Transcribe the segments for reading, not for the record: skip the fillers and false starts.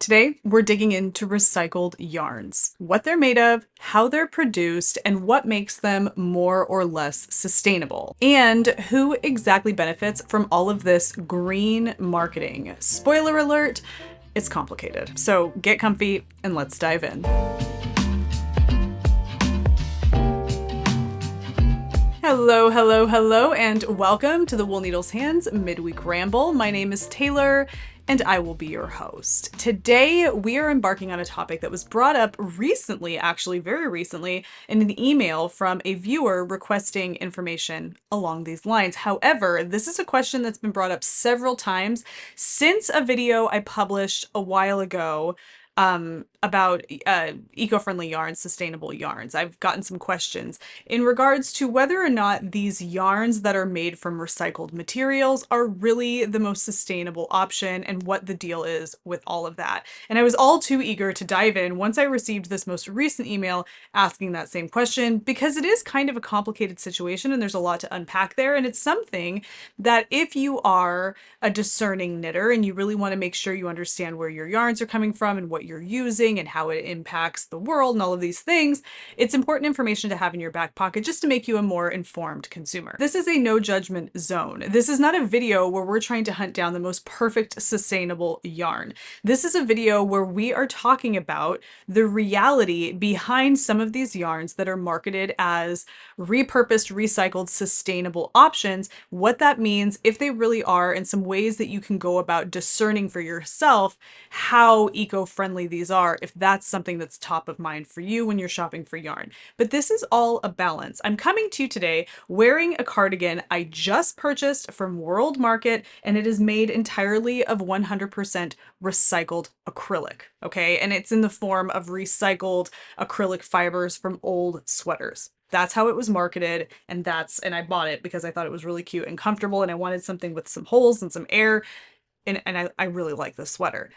Today, we're digging into recycled yarns, what they're made of, how they're produced, and what makes them more or less sustainable, and who exactly benefits from all of this green marketing. Spoiler alert, it's complicated. So get comfy and let's dive in. Hello, hello, hello, and welcome to the Wool Needles Hands Midweek Ramble. My name is Taylor, and I will be your host. Today, we are embarking on a topic that was brought up recently, actually very recently, in an email from a viewer requesting information along these lines. However, this is a question that's been brought up several times since a video I published a while ago about eco-friendly yarns, sustainable yarns. I've gotten some questions in regards to whether or not these yarns that are made from recycled materials are really the most sustainable option and what the deal is with all of that. And I was all too eager to dive in once I received this most recent email asking that same question, because it is kind of a complicated situation and there's a lot to unpack there. And it's something that if you are a discerning knitter and you really want to make sure you understand where your yarns are coming from and what you're using and how it impacts the world and all of these things, it's important information to have in your back pocket just to make you a more informed consumer. This is a no judgment zone. This is not a video where we're trying to hunt down the most perfect sustainable yarn. This is a video where we are talking about the reality behind some of these yarns that are marketed as repurposed, recycled, sustainable options, what that means, if they really are, and some ways that you can go about discerning for yourself how eco-friendly these are, if that's something that's top of mind for you when you're shopping for yarn. But this is all a balance. I'm coming to you today wearing a cardigan I just purchased from World Market, and it is made entirely of 100% recycled acrylic, okay? And it's in the form of recycled acrylic fibers from old sweaters. That's how it was marketed, and I bought it because I thought it was really cute and comfortable, and I wanted something with some holes and some air, and I really like this sweater.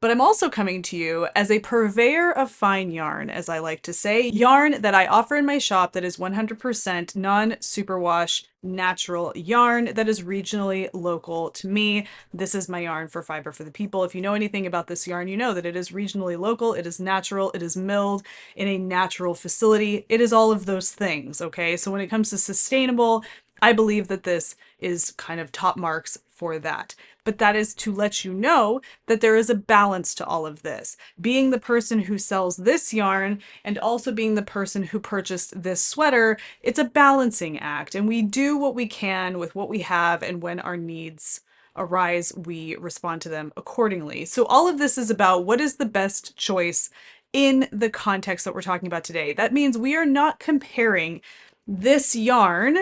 But I'm also coming to you as a purveyor of fine yarn, as I like to say, yarn that I offer in my shop that is 100% non-superwash, natural yarn that is regionally local to me. This is my yarn for Fiber for the People. If you know anything about this yarn, you know that it is regionally local, it is natural, it is milled in a natural facility. It is all of those things, okay? So when it comes to sustainable, I believe that this is kind of top marks for that. But that is to let you know that there is a balance to all of this. Being the person who sells this yarn and also being the person who purchased this sweater, it's a balancing act. And we do what we can with what we have, and when our needs arise, we respond to them accordingly. So all of this is about what is the best choice in the context that we're talking about today. That means we are not comparing this yarn,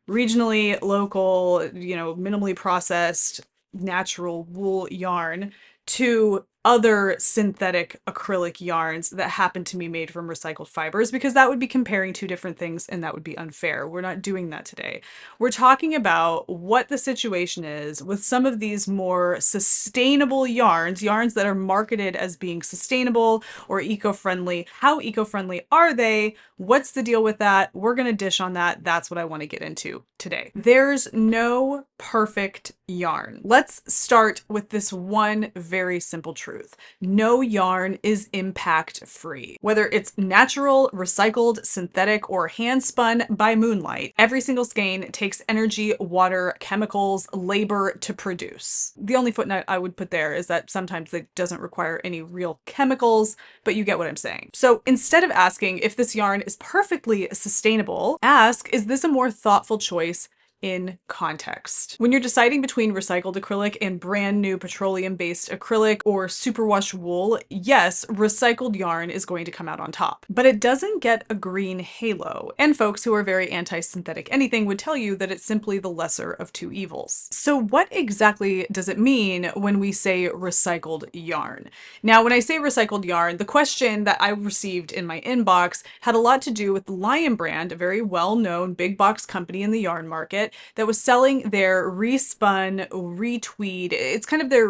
regionally local, minimally processed, natural wool yarn, to other synthetic acrylic yarns that happen to be made from recycled fibers, because that would be comparing two different things and that would be unfair. We're not doing that today. We're talking about what the situation is with some of these more sustainable yarns that are marketed as being sustainable or eco-friendly. How eco-friendly are they? What's the deal with that? We're going to dish on that. That's what I want to get into today. There's no perfect yarn. Let's start with this one very simple truth. No yarn is impact free. Whether it's natural, recycled, synthetic, or hand spun by moonlight, every single skein takes energy, water, chemicals, labor to produce. The only footnote I would put there is that sometimes it doesn't require any real chemicals, but you get what I'm saying. So instead of asking if this yarn is perfectly sustainable, ask, is this a more thoughtful choice in context? When you're deciding between recycled acrylic and brand new petroleum-based acrylic or superwash wool, yes, recycled yarn is going to come out on top, but it doesn't get a green halo. And folks who are very anti-synthetic anything would tell you that it's simply the lesser of two evils. So what exactly does it mean when we say recycled yarn? Now, when I say recycled yarn, the question that I received in my inbox had a lot to do with the Lion brand, a very well-known big box company in the yarn market, that was selling their Re-Spun, Re-Tweed. It's kind of their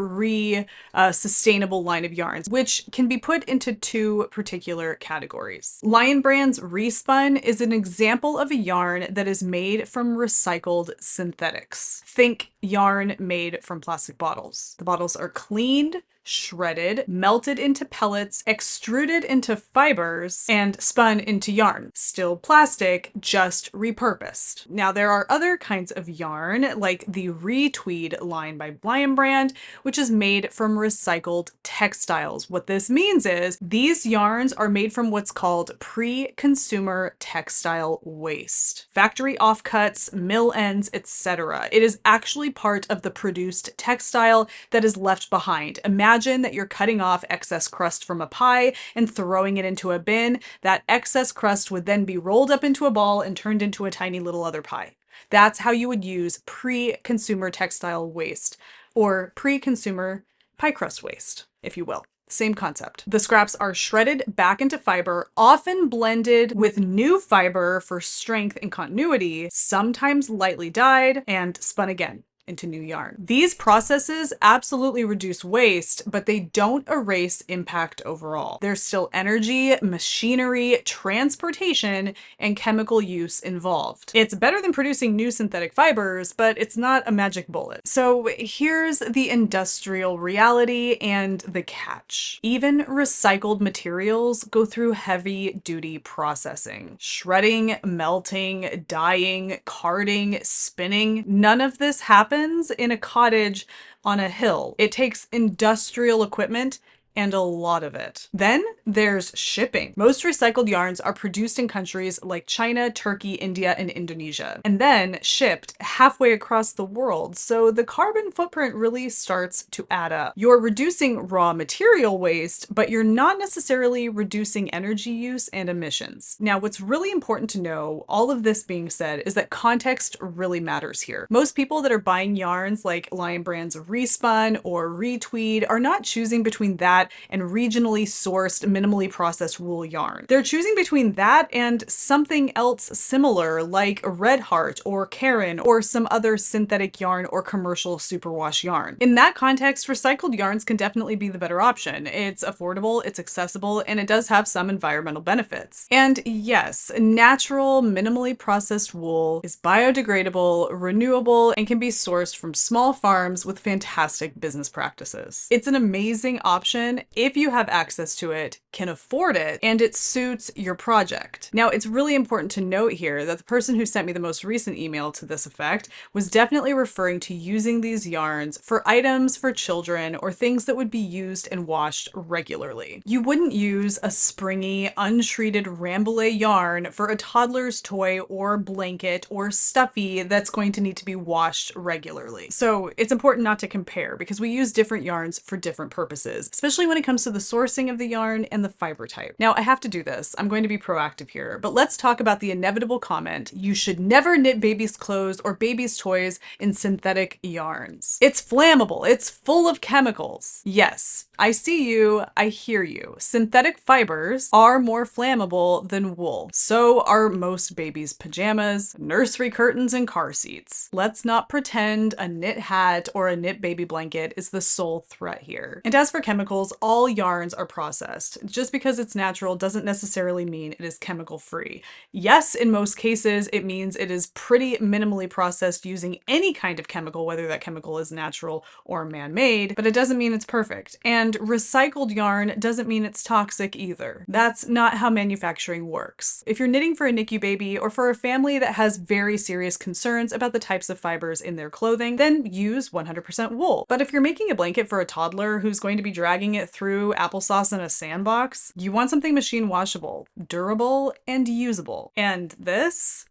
sustainable line of yarns, which can be put into two particular categories. Lion Brand's Re-Spun is an example of a yarn that is made from recycled synthetics. Think yarn made from plastic bottles. The bottles are cleaned, shredded, melted into pellets, extruded into fibers, and spun into yarn. Still plastic, just repurposed. Now, there are other kinds of yarn, like the Re-Tweed line by Lion Brand, which is made from recycled textiles. What this means is these yarns are made from what's called pre-consumer textile waste. Factory offcuts, mill ends, etc. It is actually part of the produced textile that is left behind. Imagine that you're cutting off excess crust from a pie and throwing it into a bin. That excess crust would then be rolled up into a ball and turned into a tiny little other pie. That's how you would use pre-consumer textile waste, or pre-consumer pie crust waste, if you will. Same concept. The scraps are shredded back into fiber, often blended with new fiber for strength and continuity, sometimes lightly dyed, and spun again into new yarn. These processes absolutely reduce waste, but they don't erase impact overall. There's still energy, machinery, transportation, and chemical use involved. It's better than producing new synthetic fibers, but it's not a magic bullet. So here's the industrial reality and the catch. Even recycled materials go through heavy-duty processing. Shredding, melting, dyeing, carding, spinning. None of this happens in a cottage on a hill. It takes industrial equipment and a lot of it. Then there's shipping. Most recycled yarns are produced in countries like China, Turkey, India, and Indonesia, and then shipped halfway across the world. So the carbon footprint really starts to add up. You're reducing raw material waste, but you're not necessarily reducing energy use and emissions. Now, what's really important to know, all of this being said, is that context really matters here. Most people that are buying yarns like Lion Brand's Re-Spun or Re-Tweed are not choosing between that and regionally sourced, minimally processed wool yarn. They're choosing between that and something else similar like Red Heart or Karen or some other synthetic yarn or commercial superwash yarn. In that context, recycled yarns can definitely be the better option. It's affordable, it's accessible, and it does have some environmental benefits. And yes, natural, minimally processed wool is biodegradable, renewable, and can be sourced from small farms with fantastic business practices. It's an amazing option if you have access to it, can afford it, and it suits your project. Now, it's really important to note here that the person who sent me the most recent email to this effect was definitely referring to using these yarns for items for children or things that would be used and washed regularly. You wouldn't use a springy, untreated Rambouillet yarn for a toddler's toy or blanket or stuffy that's going to need to be washed regularly. So it's important not to compare because we use different yarns for different purposes, especially when it comes to the sourcing of the yarn and the fiber type. Now, I have to do this. I'm going to be proactive here, but let's talk about the inevitable comment: you should never knit babies' clothes or babies' toys in synthetic yarns. It's flammable. It's full of chemicals. Yes, I see you. I hear you. Synthetic fibers are more flammable than wool. So are most babies' pajamas, nursery curtains, and car seats. Let's not pretend a knit hat or a knit baby blanket is the sole threat here. And as for chemicals, all yarns are processed. Just because it's natural doesn't necessarily mean it is chemical free. Yes, in most cases, it means it is pretty minimally processed using any kind of chemical, whether that chemical is natural or man-made, but it doesn't mean it's perfect. And recycled yarn doesn't mean it's toxic either. That's not how manufacturing works. If you're knitting for a NICU baby or for a family that has very serious concerns about the types of fibers in their clothing, then use 100% wool. But if you're making a blanket for a toddler who's going to be dragging it through applesauce in a sandbox, you want something machine washable, durable, and usable. And this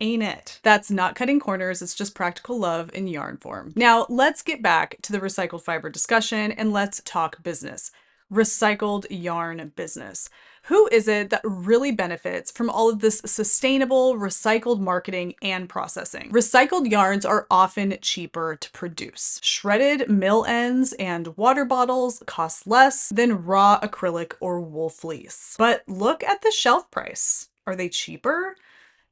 ain't it. That's not cutting corners, it's just practical love in yarn form. Now, let's get back to the recycled fiber discussion and let's talk business. Recycled yarn business. Who is it that really benefits from all of this sustainable, recycled marketing and processing? Recycled yarns are often cheaper to produce. Shredded mill ends and water bottles cost less than raw acrylic or wool fleece. But look at the shelf price. Are they cheaper?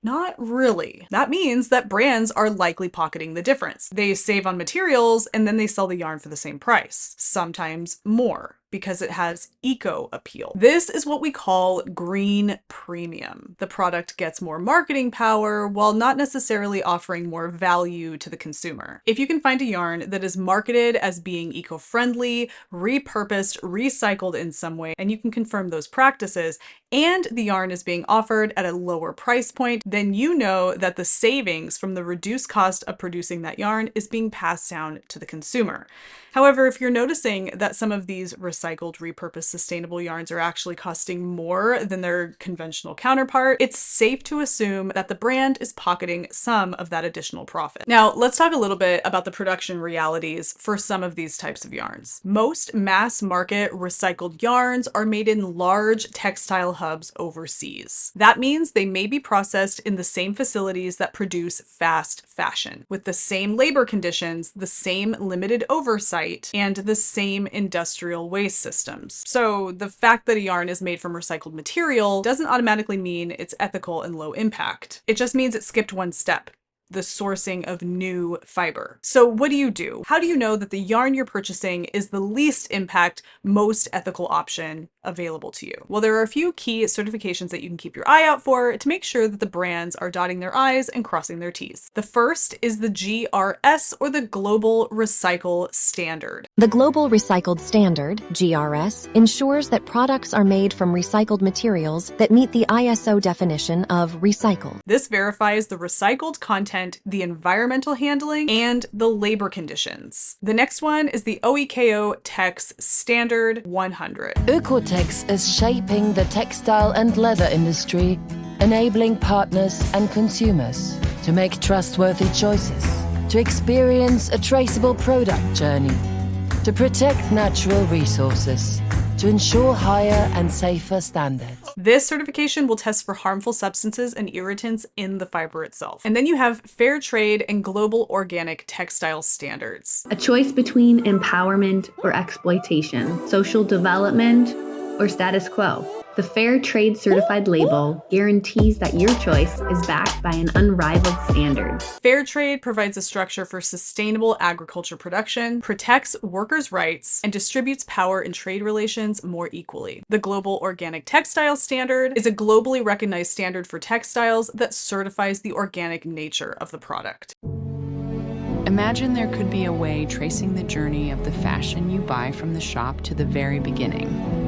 Not really. That means that brands are likely pocketing the difference. They save on materials and then they sell the yarn for the same price, sometimes more, because it has eco appeal. This is what we call green premium. The product gets more marketing power while not necessarily offering more value to the consumer. If you can find a yarn that is marketed as being eco-friendly, repurposed, recycled in some way, and you can confirm those practices, and the yarn is being offered at a lower price point, then you know that the savings from the reduced cost of producing that yarn is being passed down to the consumer. However, if you're noticing that some of these recycled, repurposed, sustainable yarns are actually costing more than their conventional counterpart, it's safe to assume that the brand is pocketing some of that additional profit. Now, let's talk a little bit about the production realities for some of these types of yarns. Most mass market recycled yarns are made in large textile hubs overseas. That means they may be processed in the same facilities that produce fast fashion, with the same labor conditions, the same limited oversight, and the same industrial waste systems. So the fact that a yarn is made from recycled material doesn't automatically mean it's ethical and low impact. It just means it skipped one step: the sourcing of new fiber. So what do you do? How do you know that the yarn you're purchasing is the least impact, most ethical option available to you? Well, there are a few key certifications that you can keep your eye out for to make sure that the brands are dotting their I's and crossing their T's. The first is the GRS, or the Global Recycle Standard. The Global Recycled Standard, GRS, ensures that products are made from recycled materials that meet the ISO definition of recycled. This verifies the recycled content, the environmental handling, and the labor conditions. The next one is the OEKO Tex Standard 100. Oekotex is shaping the textile and leather industry, enabling partners and consumers to make trustworthy choices, to experience a traceable product journey, to protect natural resources, to ensure higher and safer standards. This certification will test for harmful substances and irritants in the fiber itself. And then you have Fair Trade and Global Organic Textile Standards. A choice between empowerment or exploitation, social development or status quo. The Fair Trade certified label guarantees that your choice is backed by an unrivaled standard. Fair Trade provides a structure for sustainable agriculture production, protects workers' rights, and distributes power in trade relations more equally. The Global Organic Textile Standard is a globally recognized standard for textiles that certifies the organic nature of the product. Imagine there could be a way tracing the journey of the fashion you buy from the shop to the very beginning.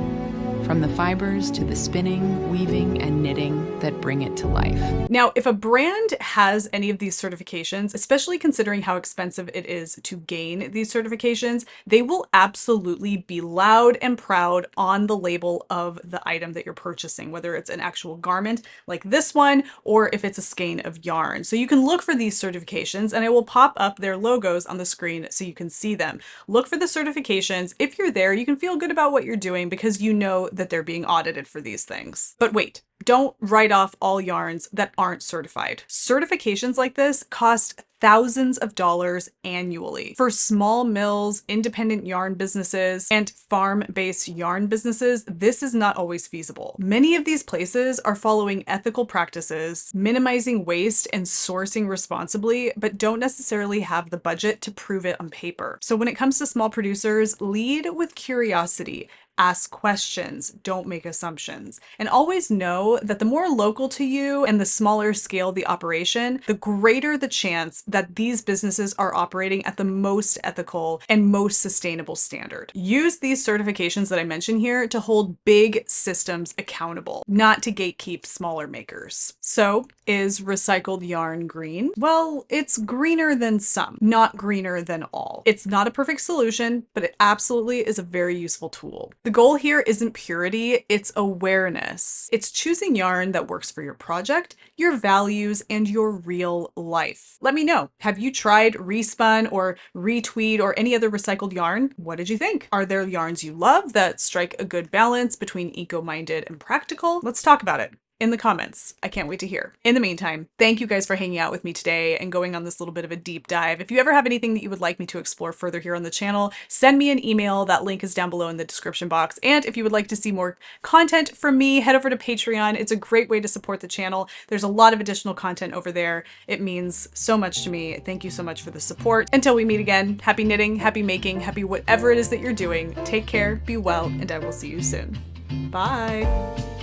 From the fibers to the spinning, weaving, and knitting that bring it to life. Now, if a brand has any of these certifications, especially considering how expensive it is to gain these certifications, they will absolutely be loud and proud on the label of the item that you're purchasing, whether it's an actual garment like this one, or if it's a skein of yarn. So you can look for these certifications and it will pop up their logos on the screen so you can see them. Look for the certifications. If you're there, you can feel good about what you're doing because you know that they're being audited for these things. But wait, don't write off all yarns that aren't certified. Certifications like this cost thousands of dollars annually. For small mills, independent yarn businesses, and farm-based yarn businesses, this is not always feasible. Many of these places are following ethical practices, minimizing waste, and sourcing responsibly, but don't necessarily have the budget to prove it on paper. So when it comes to small producers, lead with curiosity. Ask questions, don't make assumptions, and always know that the more local to you and the smaller scale the operation, the greater the chance that these businesses are operating at the most ethical and most sustainable standard. Use these certifications that I mentioned here to hold big systems accountable, not to gatekeep smaller makers. So, is recycled yarn green? Well, it's greener than some, not greener than all. It's not a perfect solution, but it absolutely is a very useful tool. The goal here isn't purity, it's awareness. It's choosing yarn that works for your project, your values, and your real life. Let me know. Have you tried Re-Spun or Re-Tweed or any other recycled yarn? What did you think? Are there yarns you love that strike a good balance between eco-minded and practical? Let's talk about it. in the comments. I can't wait to hear. In the meantime, thank you guys for hanging out with me today and going on this little bit of a deep dive. If you ever have anything that you would like me to explore further here on the channel, send me an email. That link is down below in the description box. And if you would like to see more content from me, head over to Patreon. It's a great way to support the channel. There's a lot of additional content over there. It means so much to me. Thank you so much for the support. Until we meet again, happy knitting, happy making, happy whatever it is that you're doing. Take care, be well, and I will see you soon. Bye.